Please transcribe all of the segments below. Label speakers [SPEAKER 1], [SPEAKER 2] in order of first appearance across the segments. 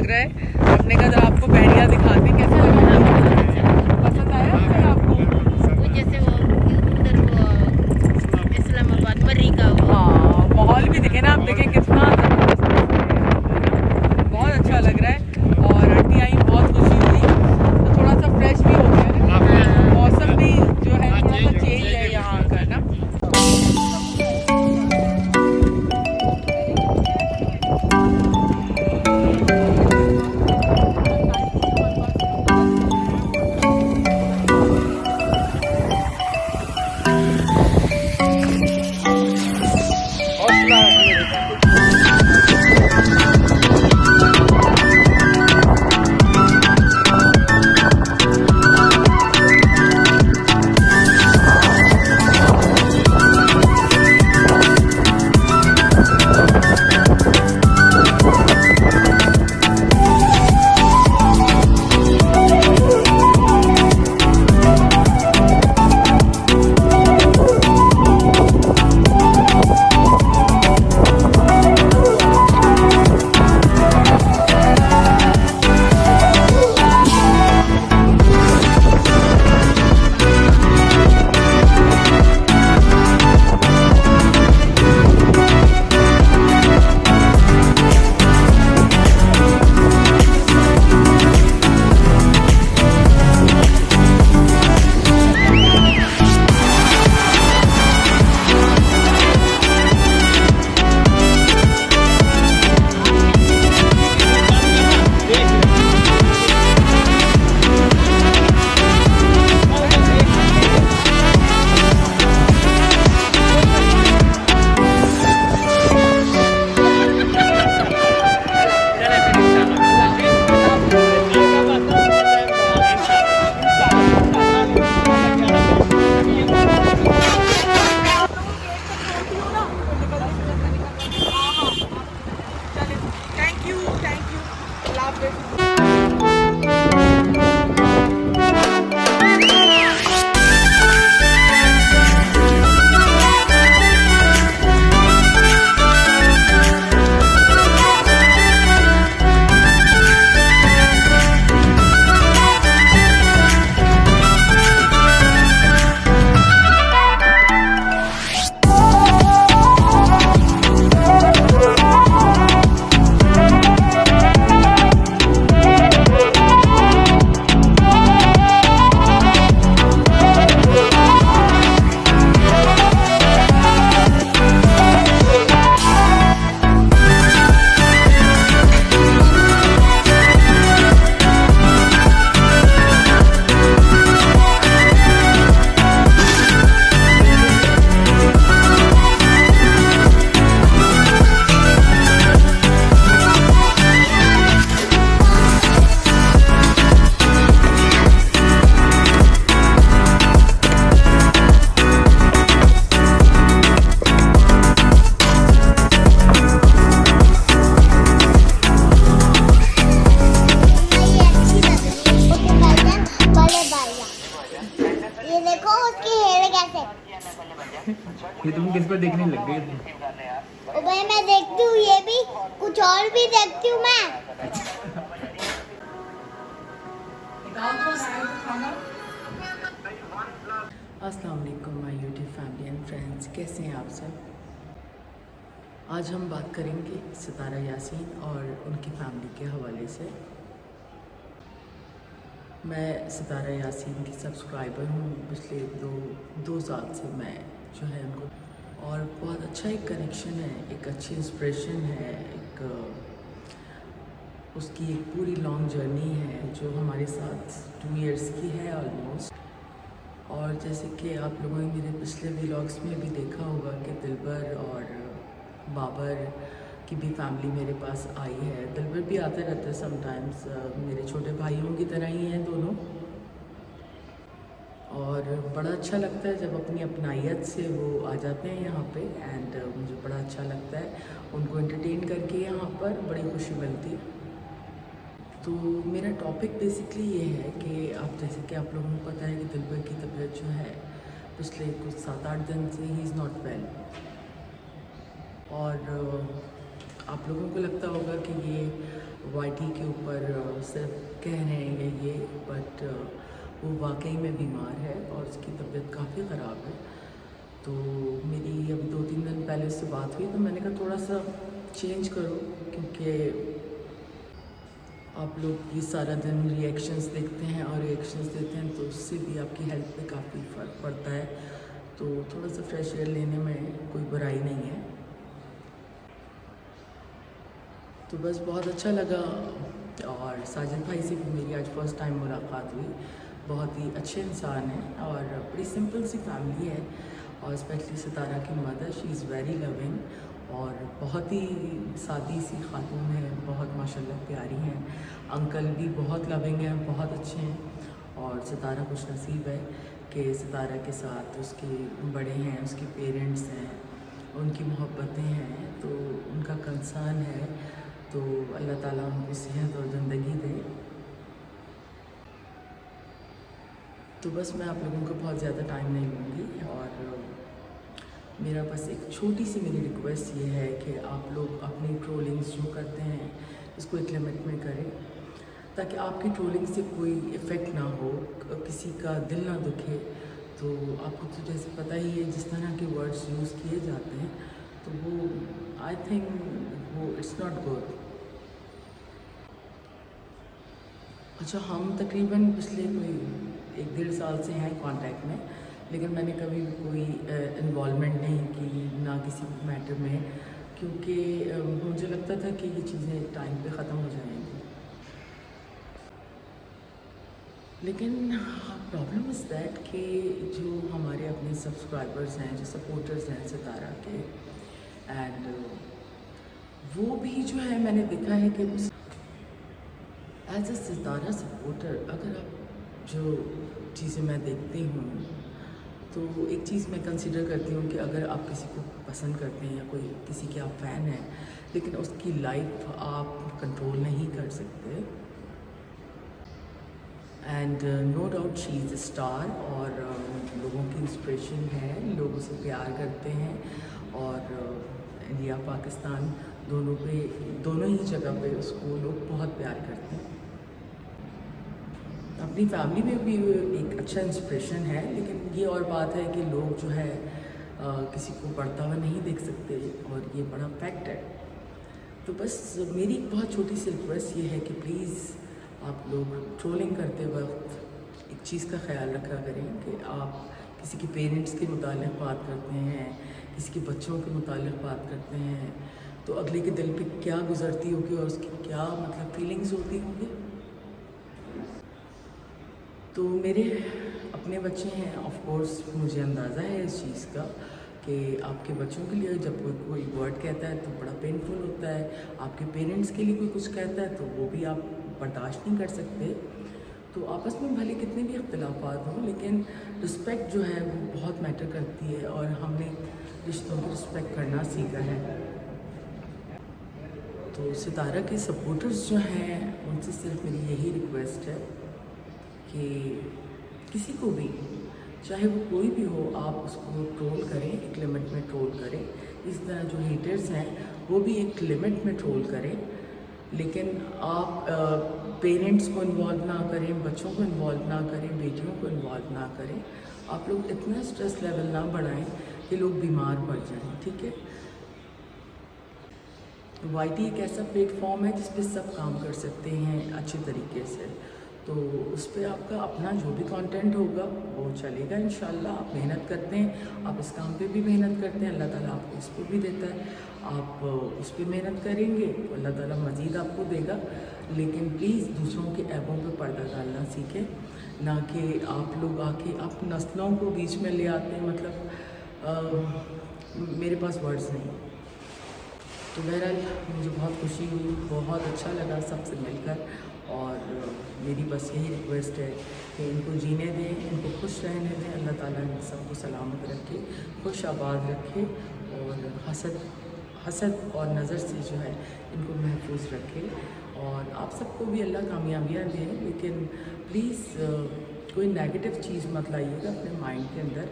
[SPEAKER 1] लग रहा है। हमने कहा जरा आपको बहरिया दिखाते हैं, कैसा लग रहा है, पसंद आया फिर आपको?
[SPEAKER 2] वो जैसे वो उधर वो इस्लामाबाद मर्री का वो
[SPEAKER 1] हाँ, माहौल भी दिखे ना, आप देखें कितना ज़बरदस्त है, बहुत अच्छा लग रहा है। और आंटी आई, बहुत खुशी हुई, तो थोड़ा सा फ्रेश भी हो गया है, मौसम भी जो है थोड़ा सा चेंज है यहाँ का ना।
[SPEAKER 3] ये तुम किस पर देखने लग गए थे?
[SPEAKER 4] ओ भाई मैं देखती हूँ, ये भी कुछ और भी देखती हूँ मैं।
[SPEAKER 1] अस्सलाम वालेकुम my YouTube family and friends, कैसे हैं आप सब? आज हम बात करेंगे सितारा यासीन और उनकी फैमिली के हवाले से। मैं सितारा यासीन की सब्सक्राइबर हूँ, पिछले दो साल से मैं जो है उनको, और बहुत अच्छा एक कनेक्शन है, एक अच्छी इंस्पिरेशन है, एक उसकी एक पूरी लॉन्ग जर्नी है जो हमारे साथ 2 इयर्स की है ऑलमोस्ट। और जैसे कि आप लोगों ने मेरे पिछले व्लॉग्स में भी देखा होगा कि दिलबर और बाबर की भी फैमिली मेरे पास आई है। दिलबर भी आते रहते हैं समटाइम्स, मेरे छोटे भाइयों की तरह ही हैं दोनों, और बड़ा अच्छा लगता है जब अपनी अपनाइयत से वो आ जाते हैं यहाँ पे। एंड मुझे बड़ा अच्छा लगता है उनको एंटरटेन करके, यहाँ पर बड़ी खुशी मिलती है। तो मेरा टॉपिक बेसिकली ये है कि आप जैसे कि आप लोगों को पता है कि दिलबर की तबीयत जो है पिछले कुछ 7-8 दिन से ही इज़ नॉट वेल, और आप लोगों को लगता होगा कि ये वाईटी के ऊपर सिर्फ कह रहे हैं ये, बट वो वाकई में बीमार है और उसकी तबीयत काफ़ी ख़राब है। तो मेरी अभी 2-3 दिन पहले उससे बात हुई, तो मैंने कहा थोड़ा सा चेंज करो, क्योंकि आप लोग ये सारा दिन रिएक्शंस देखते हैं और रिएक्शंस देते हैं, तो उससे भी आपकी हेल्थ पे काफ़ी फ़र्क पड़ता है। तो थोड़ा सा फ्रेश एयर लेने में कोई बुराई नहीं है। तो बस बहुत अच्छा लगा। और साजिद भाई से भी मेरी आज फर्स्ट टाइम मुलाकात हुई। बहुत ही अच्छे इंसान हैं और बड़ी सिंपल सी फैमिली है, और स्पेशली सितारा की mother, she is very loving और बहुत ही सादी सी खातून है, बहुत माशाल्लाह प्यारी हैं। अंकल भी बहुत लविंग हैं, बहुत अच्छे हैं। और सितारा खुश नसीब है कि सितारा के साथ उसके बड़े हैं, उसके पेरेंट्स हैं, उनकी मोहब्बतें हैं, तो उनका कंसर्न है। तो अल्लाह ताला उनको सेहत और ज़िंदगी दे। तो बस मैं आप लोगों को बहुत ज़्यादा टाइम नहीं लूँगी, और मेरा बस एक छोटी सी मेरी रिक्वेस्ट ये है कि आप लोग अपनी ट्रोलिंग्स जो करते हैं इसको एक लिमिट में करें, ताकि आपकी ट्रोलिंग से कोई इफ़ेक्ट ना हो, किसी का दिल ना दुखे। तो आपको तो जैसे पता ही है जिस तरह के वर्ड्स यूज़ किए जाते हैं, तो वो आई थिंक वो इट्स नॉट गुड। अच्छा, हम तकरीबन पिछले कोई 1-1.5 साल से हैं कांटेक्ट में, लेकिन मैंने कभी भी कोई इन्वॉल्वमेंट नहीं की, ना किसी मैटर में, क्योंकि मुझे लगता था कि ये चीज़ें टाइम पे ख़त्म हो जाएंगी। लेकिन प्रॉब्लम इज़ दैट कि जो हमारे अपने सब्सक्राइबर्स हैं, जो सपोर्टर्स हैं सितारा के, एंड वो भी जो है मैंने देखा है कि एज अ सितारा सपोर्टर, अगर आप जो चीज़ें मैं देखती हूँ, तो एक चीज़ मैं कंसिडर करती हूँ कि अगर आप किसी को पसंद करते हैं या कोई किसी के आप फ़ैन हैं, लेकिन उसकी लाइफ आप कंट्रोल नहीं कर सकते। And no doubt she is a star, और लोगों की इंस्पिरेशन है, लोग उसे प्यार करते हैं, और इंडिया पाकिस्तान दोनों ही जगह पे उसको लोग बहुत प्यार करते हैं। अपनी फैमिली में भी एक अच्छा इंस्पिरेशन है, लेकिन ये और बात है कि लोग जो है किसी को पढ़ता हुआ नहीं देख सकते, और ये बड़ा फैक्ट है। तो बस मेरी एक बहुत छोटी सी रिक्वेस्ट ये है कि प्लीज़ आप लोग ट्रोलिंग करते वक्त एक चीज़ का ख्याल रखा करें कि आप किसी के पेरेंट्स के मुतालिक बात करते हैं, किसी के बच्चों के मुतालिक बात करते हैं, तो अगले के दिल पे क्या गुजरती होगी और उसकी क्या मतलब फीलिंग्स होती होंगी। तो मेरे अपने बच्चे हैं, ऑफ कोर्स मुझे अंदाज़ा है इस चीज़ का कि आपके बच्चों के लिए जब कोई वर्ड कहता है तो बड़ा पेनफुल होता है, आपके पेरेंट्स के लिए कोई कुछ कहता है तो वो भी आप बर्दाश्त नहीं कर सकते। तो आपस में भले कितने भी इख्तिलाफात हों, लेकिन रिस्पेक्ट जो है वो बहुत मैटर करती है, और हमने रिश्तों की रिस्पेक्ट करना सीखा है। तो सितारा के सपोर्टर्स जो हैं उनसे सिर्फ मेरी यही रिक्वेस्ट है कि किसी को भी, चाहे वो कोई भी हो, आप उसको ट्रोल करें, एक लिमिट में ट्रोल करें। इस तरह जो हेटर्स हैं वो भी एक लिमिट में ट्रोल करें, लेकिन आप पेरेंट्स को इन्वॉल्व ना करें, बच्चों को इन्वॉल्व ना करें, बेटियों को इन्वॉल्व ना करें। आप लोग इतना स्ट्रेस लेवल ना बढ़ाएं कि लोग बीमार पड़ जाएं, ठीक है। वाईटी एक ऐसा प्लेटफॉर्म है जिस पे सब काम कर सकते हैं अच्छे तरीके से, तो उस पर आपका अपना जो भी कंटेंट होगा वो चलेगा इंशाल्लाह। आप मेहनत करते हैं, आप इस काम पे भी मेहनत करते हैं, अल्लाह ताला आपको इस पर भी देता है। आप उस पर मेहनत करेंगे तो अल्लाह ताला मज़ीद आपको देगा, लेकिन प्लीज़ दूसरों के ऐबों पे पर्दा डालना सीखें, ना कि आप लोग आके आप नस्लों को बीच में ले आते हैं। मतलब मेरे पास वर्ड्स नहीं। तो बहरहाल मुझे बहुत खुशी हुई, बहुत अच्छा लगा सबसे मिलकर, और मेरी बस यही रिक्वेस्ट है कि इनको जीने दें, इनको खुश रहने दें, अल्लाह ताला इन सबको सलामत रखे, खुश आबाद रखे, और हसद और नज़र से जो है इनको महफूज रखे। और आप सबको भी अल्लाह कामयाबियाँ दें, लेकिन प्लीज़ कोई नेगेटिव चीज़ मत लाइएगा अपने माइंड के अंदर।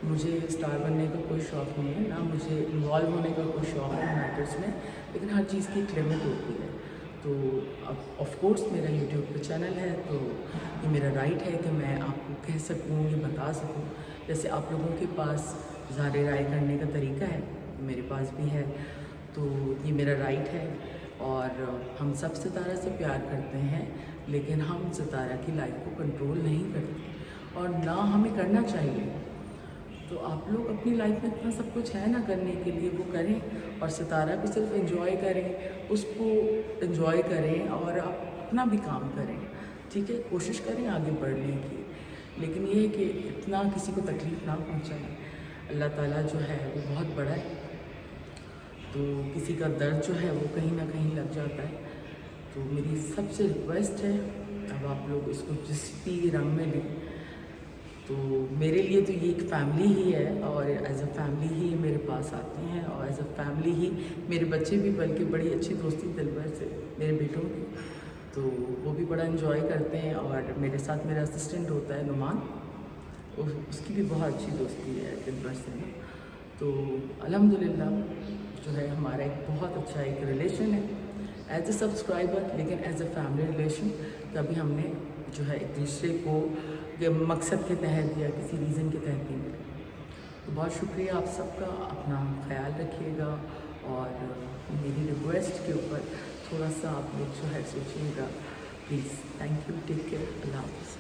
[SPEAKER 1] मुझे स्टार बनने का कोई शौक़ नहीं है, ना मुझे इन्वॉल्व होने का कोई शौक़ है मैटर्स में, लेकिन हर चीज़ की एक लिमिट होती है। तो تو اب آف کورس میرا یوٹیوب پہ چینل ہے تو یہ میرا رائٹ ہے کہ میں آپ کو کہہ سکوں یہ بتا سکوں. جیسے آپ لوگوں کے پاس اظہار رائے کرنے کا طریقہ ہے میرے پاس بھی ہے, تو یہ میرا رائٹ ہے. اور ہم سب ستارہ سے پیار کرتے ہیں لیکن ہم ستارہ کی لائف کو کنٹرول نہیں کرتے اور نہ ہمیں کرنا چاہیے. تو آپ لوگ اپنی لائف میں اتنا سب کچھ ہے نا کرنے کے لیے, وہ کریں اور ستارہ بھی صرف انجوائے کریں, اس کو انجوائے کریں اور آپ اپنا بھی کام کریں. ٹھیک ہے, کوشش کریں آگے بڑھنے کی, لیکن یہ ہے کہ اتنا کسی کو تکلیف نہ پہنچائیں. اللہ تعالیٰ جو ہے وہ بہت بڑا ہے, تو کسی کا درد جو ہے وہ کہیں نہ کہیں لگ جاتا ہے. تو میری سب سے ریکویسٹ ہے, اب آپ لوگ اس کو جس بھی رنگ میں لیں, تو میرے لیے تو یہ ایک فیملی ہی ہے اور ایز اے فیملی ہی میرے پاس آتے ہیں اور ایز اے فیملی ہی میرے بچے بھی, بلکہ بڑی اچھی دوستی دلبر سے میرے بیٹوں کی, تو وہ بھی بڑا انجوائے کرتے ہیں. اور میرے ساتھ میرا اسسٹنٹ ہوتا ہے نعمان, اس کی بھی بہت اچھی دوستی ہے دلبر سے. تو الحمدللہ جو ہے ہمارا ایک بہت اچھا ایک ریلیشن ہے ایز اے سبسکرائبر, لیکن ایز اے فیملی ریلیشن کبھی ہم نے جو ہے ایک دوسرے کو مقصد کے تحت یا کسی ریزن کے تحت نہیں ملے. تو بہت شکریہ آپ سب کا, اپنا خیال رکھیے گا اور میری ریکویسٹ کے اوپر تھوڑا سا آپ لوگ جو ہے سوچیے گا please. Thank you, take care, اللہ حافظ.